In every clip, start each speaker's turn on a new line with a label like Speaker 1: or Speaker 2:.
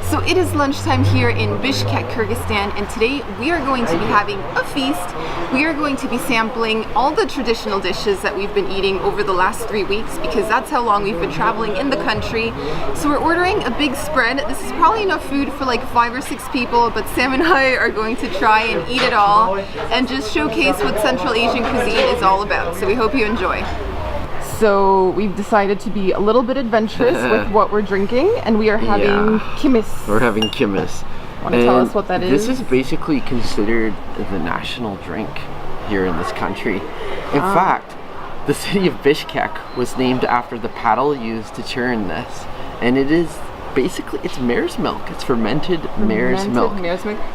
Speaker 1: So it is lunchtime here in Bishkek, Kyrgyzstan, and today we are going to be having a feast. We are going to be sampling all the traditional dishes that we've been eating over the last 3 weeks because that's how long we've been traveling in the country. So we're ordering a big spread. This is probably enough food for like 5 or 6 people, but Sam and I are going to try and eat it all and just showcase what Central Asian cuisine is all about. So we hope you enjoy. So we've decided to be a little bit adventurous with what we're drinking, and we are having Kymyz.
Speaker 2: We're having Kymyz.
Speaker 1: Want to tell us what that is?
Speaker 2: This is basically considered the national drink here in this country. In fact, the city of Bishkek was named after the paddle used to churn this, and it is basically, it's mare's milk. It's fermented mare's milk.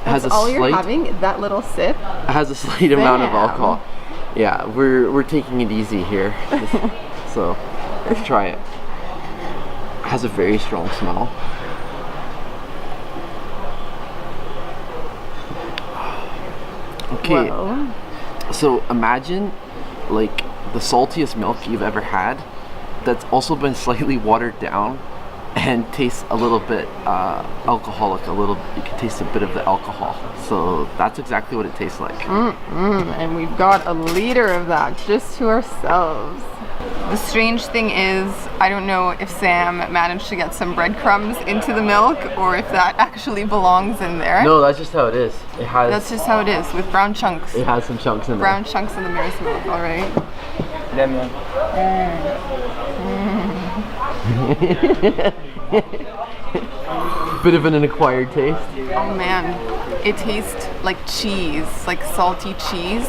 Speaker 1: That's all you're having, that little sip?
Speaker 2: It has a slight amount of alcohol. Yeah, we're taking it easy here. So let's try it. It has a very strong smell. Okay, whoa. So imagine like the saltiest milk you've ever had that's also been slightly watered down and tastes a little bit alcoholic, you can taste a bit of the alcohol. So that's exactly what it tastes like.
Speaker 1: And we've got a liter of that just to ourselves. The strange thing is, I don't know if Sam managed to get some breadcrumbs into the milk or if that actually belongs in there.
Speaker 2: No, that's just how it is.
Speaker 1: That's just how it is, with brown chunks.
Speaker 2: It has some chunks in there.
Speaker 1: Brown chunks in the mare's milk, alright.
Speaker 3: Lemon.
Speaker 2: Bit of an acquired taste.
Speaker 1: Oh man, it tastes like cheese, like salty cheese,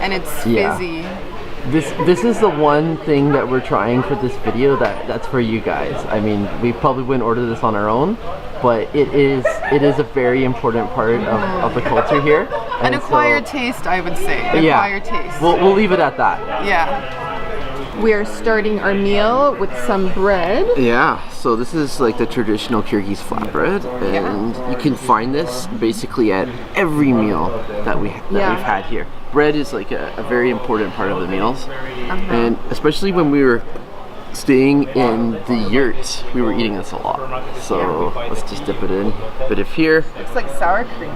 Speaker 1: and it's fizzy.
Speaker 2: This is the one thing that we're trying for this video that's for you guys. I mean, we probably wouldn't order this on our own, but it is a very important part of the culture here.
Speaker 1: An acquired taste, I would say. An acquired taste.
Speaker 2: We'll leave it at that.
Speaker 1: Yeah. We're starting our meal with some bread.
Speaker 2: Yeah, so this is like the traditional Kyrgyz flatbread, and you can find this basically at every meal that we've had here. Bread is like a very important part of the meals, and especially when we were staying in the yurts, we were eating this a lot. So let's just dip it in. A bit of here.
Speaker 1: Looks like sour cream.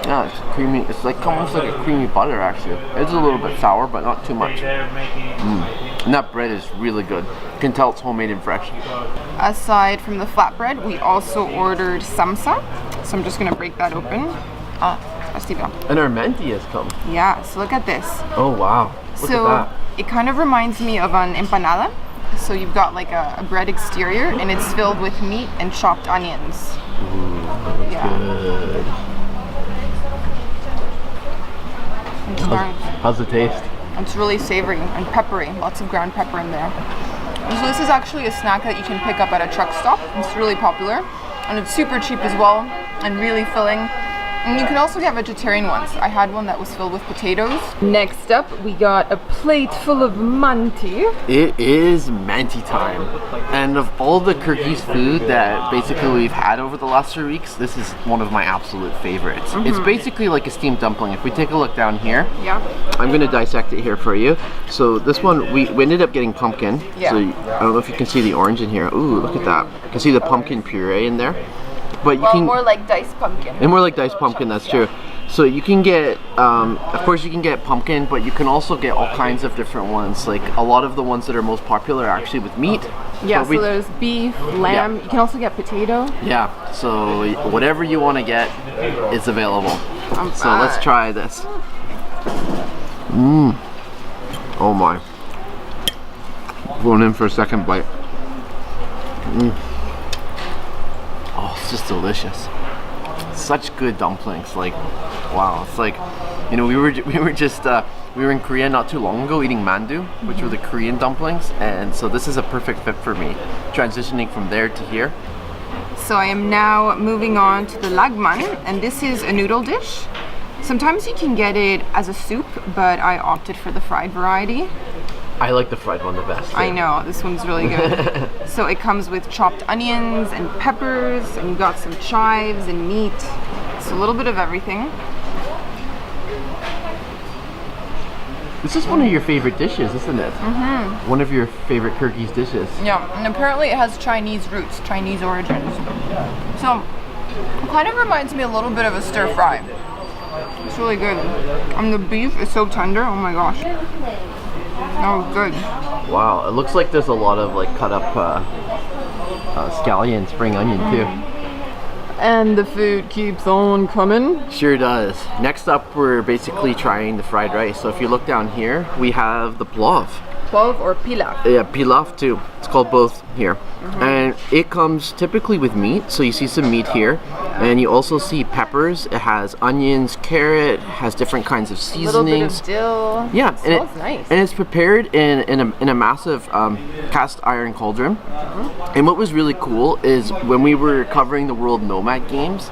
Speaker 2: Yeah, it's creamy. It's like almost like a creamy butter actually. It's a little bit sour, but not too much. And that bread is really good. You can tell it's homemade and fresh.
Speaker 1: Aside from the flatbread, we also ordered samsa. So I'm just gonna break that open.
Speaker 2: And our Manti has come.
Speaker 1: Yeah, so look at this.
Speaker 2: Oh wow, look at that.
Speaker 1: It kind of reminds me of an empanada. So you've got like a bread exterior and it's filled with meat and chopped onions.
Speaker 2: Ooh, that's good. How's it taste?
Speaker 1: It's really savory and peppery. Lots of ground pepper in there. And so this is actually a snack that you can pick up at a truck stop. It's really popular and it's super cheap as well and really filling. And you can also get vegetarian ones. I had one that was filled with potatoes. Next up, we got a plate full of Manti.
Speaker 2: It is Manti time. And of all the Kyrgyz food that basically we've had over the last 3 weeks, this is one of my absolute favorites. It's basically like a steamed dumpling. If we take a look down here, I'm going to dissect it here for you. So this one, we ended up getting pumpkin. So I don't know if you can see the orange in here. Ooh, look at that. You can see the pumpkin puree in there. But you can
Speaker 1: more like diced pumpkin.
Speaker 2: And more like diced pumpkin, that's true. So you can get, of course you can get pumpkin, but you can also get all kinds of different ones. Like a lot of the ones that are most popular are actually with meat.
Speaker 1: Yeah, so there's beef, lamb, you can also get potato.
Speaker 2: Yeah, so whatever you want to get is available. So let's try this. Oh my. Going in for a second bite. Oh, it's just delicious. Such good dumplings. Like, wow. It's like, you know, we were in Korea not too long ago eating mandu, which were the Korean dumplings, and so this is a perfect fit for me. Transitioning from there to here.
Speaker 1: So I am now moving on to the lagman, and this is a noodle dish. Sometimes you can get it as a soup, but I opted for the fried variety.
Speaker 2: I like the fried one the best.
Speaker 1: I know, this one's really good. So it comes with chopped onions and peppers, and you've got some chives and meat. It's a little bit of everything.
Speaker 2: This is one of your favorite dishes, isn't it? Mm-hmm. One of your favorite Kyrgyz dishes.
Speaker 1: Yeah, and apparently it has Chinese roots, Chinese origins. So, it kind of reminds me a little bit of a stir fry. It's really good. And the beef is so tender, oh my gosh. Oh, good.
Speaker 2: Wow, it looks like there's a lot of like cut up scallion, spring onion too.
Speaker 1: And the food keeps on coming.
Speaker 2: Sure does. Next up, we're basically trying the fried rice. So if you look down here, we have the plov.
Speaker 1: Plov or pilaf?
Speaker 2: Yeah, pilaf too. It's called both here. And it comes typically with meat. So you see some meat here. And you also see peppers. It has onions, carrot, has different kinds of seasonings.
Speaker 1: A little bit of dill.
Speaker 2: Yeah,
Speaker 1: it smells nice.
Speaker 2: And it's prepared in a massive cast iron cauldron. And what was really cool is when we were covering the World Nomad Games,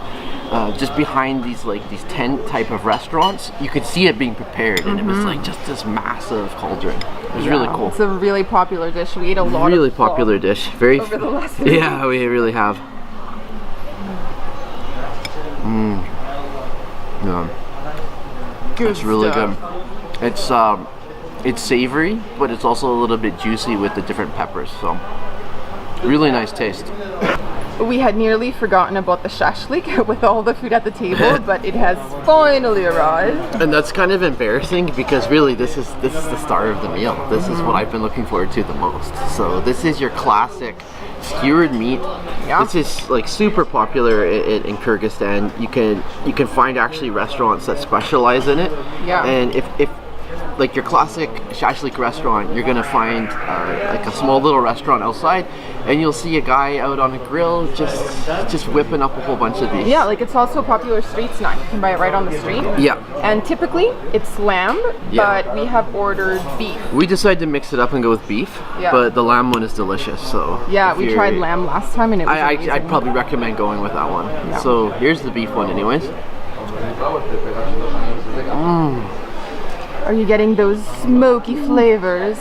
Speaker 2: just behind these tent type of restaurants, you could see it being prepared, and it was like just this massive cauldron. It was really cool.
Speaker 1: It's a really popular dish. We ate a lot
Speaker 2: really
Speaker 1: of
Speaker 2: popular dish. Very
Speaker 1: over the last week.
Speaker 2: Yeah, we really have. Yeah.
Speaker 1: Good
Speaker 2: It's really
Speaker 1: stuff.
Speaker 2: good. It's savory, but it's also a little bit juicy with the different peppers. So really nice taste.
Speaker 1: We had nearly forgotten about the shashlyk with all the food at the table, but it has finally arrived.
Speaker 2: And that's kind of embarrassing because really this is the star of the meal. This is what I've been looking forward to the most. So this is your classic skewered meat.
Speaker 1: Yeah.
Speaker 2: This is like super popular in Kyrgyzstan. You can find actually restaurants that specialize in it.
Speaker 1: Yeah.
Speaker 2: And if like your classic shashlyk restaurant, you're gonna find like a small little restaurant outside, and you'll see a guy out on a grill just whipping up a whole bunch of these.
Speaker 1: Yeah, like it's also a popular street snack. You can buy it right on the street.
Speaker 2: Yeah.
Speaker 1: And typically it's lamb, but we have ordered beef.
Speaker 2: We decided to mix it up and go with beef, but the lamb one is delicious. So
Speaker 1: yeah, we tried lamb last time and it was amazing.
Speaker 2: I'd probably recommend going with that one. Yeah. So here's the beef one anyways.
Speaker 1: Are you getting those smoky flavors?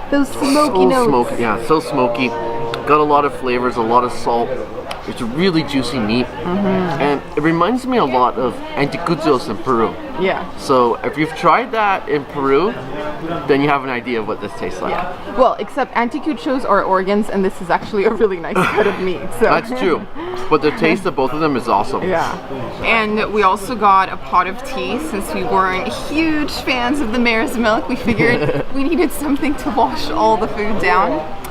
Speaker 1: Those smoky notes.
Speaker 2: Smoky, yeah, so smoky. Got a lot of flavors, a lot of salt. It's a really juicy meat, and it reminds me a lot of anticuchos in Peru.
Speaker 1: Yeah.
Speaker 2: So if you've tried that in Peru, then you have an idea of what this tastes like.
Speaker 1: Yeah. Well, except anticuchos are organs, and this is actually a really nice cut of meat. So.
Speaker 2: That's true. But the taste of both of them is awesome.
Speaker 1: Yeah. And we also got a pot of tea. Since we weren't huge fans of the mare's milk, we figured we needed something to wash all the food down.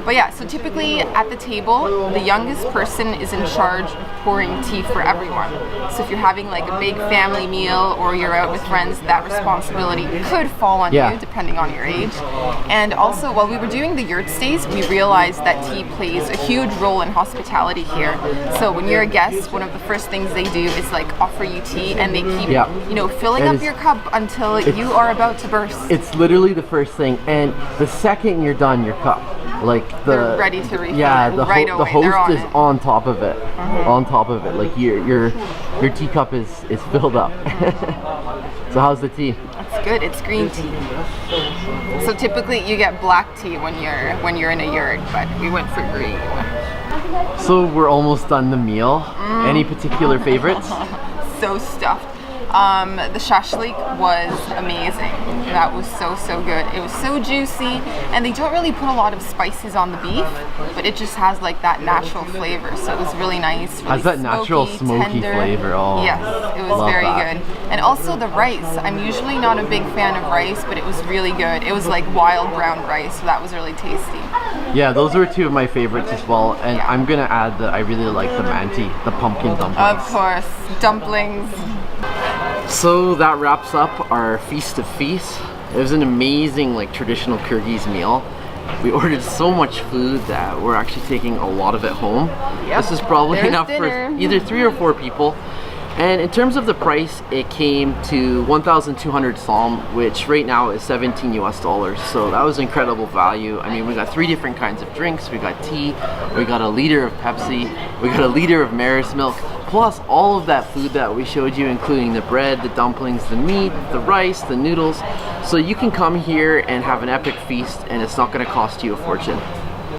Speaker 1: But yeah, so typically at the table, the youngest person is in charge of pouring tea for everyone. So if you're having like a big family meal or you're out with friends, that responsibility could fall on you depending on your age. And also, while we were doing the yurt stays, we realized that tea plays a huge role in hospitality here. So when you're a guest, one of the first things they do is like offer you tea, and they keep filling up your cup until you are about to burst.
Speaker 2: It's literally the first thing, and the second you're done, your cup, like
Speaker 1: they're ready to refill.
Speaker 2: Yeah,
Speaker 1: the
Speaker 2: host is on top of it. On top of it, like your teacup is filled up. So how's the tea?
Speaker 1: It's good. It's green tea. So typically you get black tea when you're in a yurt, but we went for green.
Speaker 2: So we're almost done the meal. Any particular favorites?
Speaker 1: So stuffed. The shashlik was amazing. That was so good. It was so juicy, and they don't really put a lot of spices on the beef, but it just has like that natural flavor. So it was really nice. Really
Speaker 2: has that natural smoky
Speaker 1: tender
Speaker 2: flavor. Oh,
Speaker 1: yes, it was very good. And also the rice. I'm usually not a big fan of rice, but it was really good. It was like wild brown rice, so that was really tasty.
Speaker 2: Yeah, those were two of my favorites as well. And I'm gonna add that I really like the Manti, the pumpkin dumplings.
Speaker 1: Of course, dumplings.
Speaker 2: So that wraps up our feast of feasts. It was an amazing traditional Kyrgyz meal. We ordered so much food that we're actually taking a lot of it home.
Speaker 1: Yep.
Speaker 2: This is probably enough
Speaker 1: dinner.
Speaker 2: for either 3 or 4 people. And in terms of the price, it came to 1,200 som, which right now is $17 US. So that was incredible value. I mean, we got 3 different kinds of drinks. We got tea, we got a liter of Pepsi, we got a liter of mare's milk, plus all of that food that we showed you, including the bread, the dumplings, the meat, the rice, the noodles. So you can come here and have an epic feast, and it's not going to cost you a fortune.